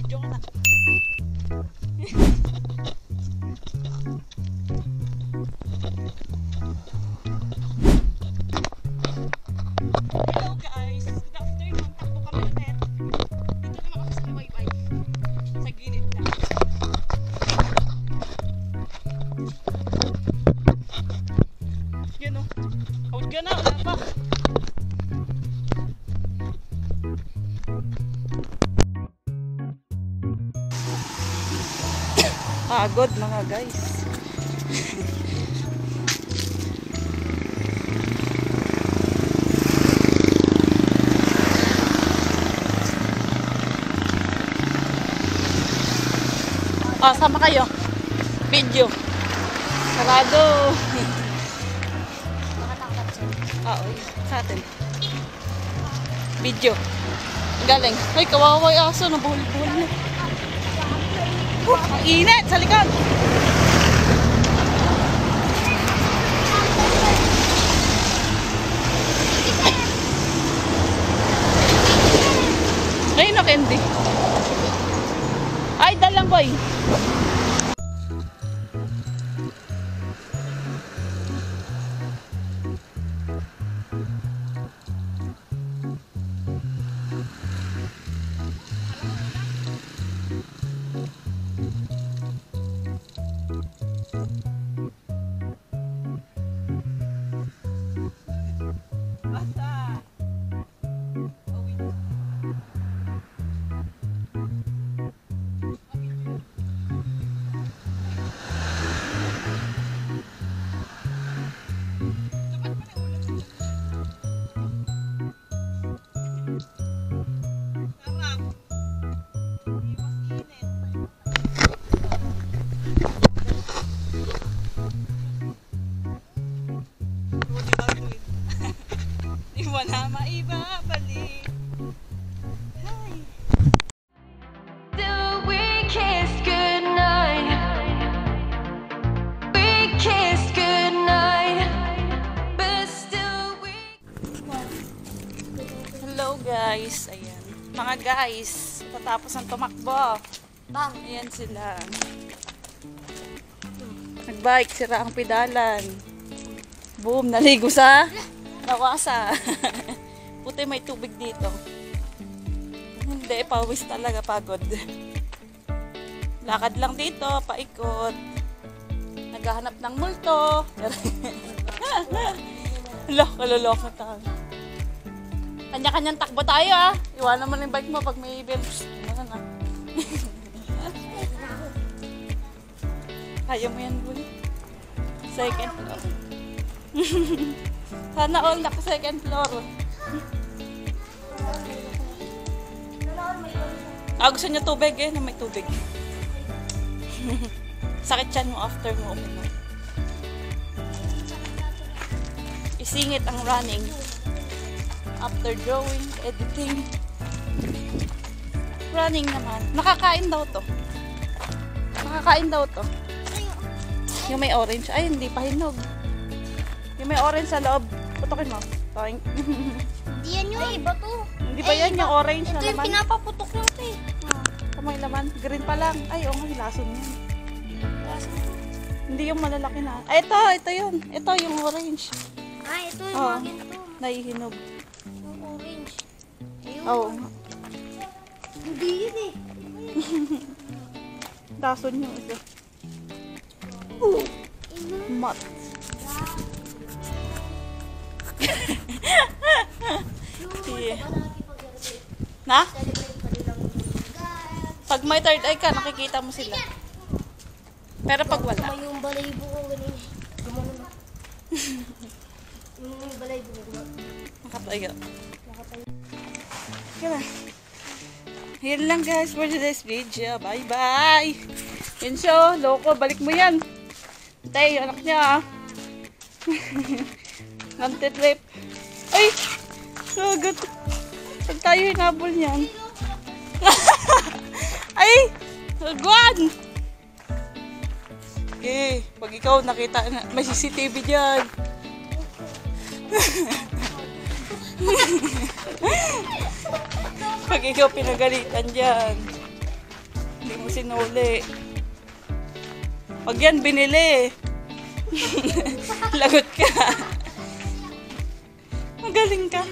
Video ka na. Hello guys, good afternoon. Takbo kami ulit. Dito naman kami sa wifi. Sa gilid lang. Yan o. Out ka na, wala pa. Pagod mga guys. Sama kayo. Video. Sarado. Oo, sa atin. Video. Galing. Ay, kawawa yung aso. Nabuhol-buhol na. Ang init sa likod. Ngayon na candy. Ay, dalang boy. Wala maibabalik. Hi. Do we kiss goodnight? We kiss goodnight, but still we. Hello guys. Ayan. Mga guys, tatapos ang tumakbo. Ayan sila. Nagbike, sira ang pedalan. Boom, naligo sa Nawasa. Puti may tubig dito. Hindi, pawis talaga, pagod. Lakad lang dito, paikot. Naghahanap ng multo. Kaloloko tayo. Kanya-kanyang takbo tayo ah. Iwanan mo ng bike mo pag may bills. Ano na. Kaya mo yan, Bul. Second floor. Sana all na second floor. Gusto niya tubig eh, na may tubig. Sakit yan mo after mo uminom. Isingit ang running. After drawing, editing. Running naman. Nakakain daw to. Nakakain daw to. Yung may orange. Ay, hindi pa hinog. Yung may orange sa loob. Putokin mo. Toing. Hindi yan yun. Ay, iba to. Hindi ba yan yung orange na Ito yung laman? pinapaputok lang to eh. Kamay laman. Green pa lang. Ay, oo nga, lason yan. Hindi yung malalaki na. Ay, ito yun. Ito yung orange. Ay, ito yung Oo. mga ganito. Naihinog. Yung orange. Ayun. Oo. Hindi yun eh. Lason yung isa. Mat. Yeah. Na? Pag may third eye ka, nakikita mo sila. Pero pag wala. May yung balaybo ko ganun. Gumano na. Yung balaybo ko gumano. Nakatayo. Kaya. Yan lang guys for today's video. Bye bye. Yun siya. Loko, balik mo yan. Tay, anak niya ah. Nantitrip. Ay! Sagot. Pag tayo hinabol niyan. Ay! Agwan! Okay, pag ikaw nakita na, may CCTV dyan. Pag ikaw pinagalitan dyan. sinuli. Pag yan binili. Lagot ka. Magaling ka.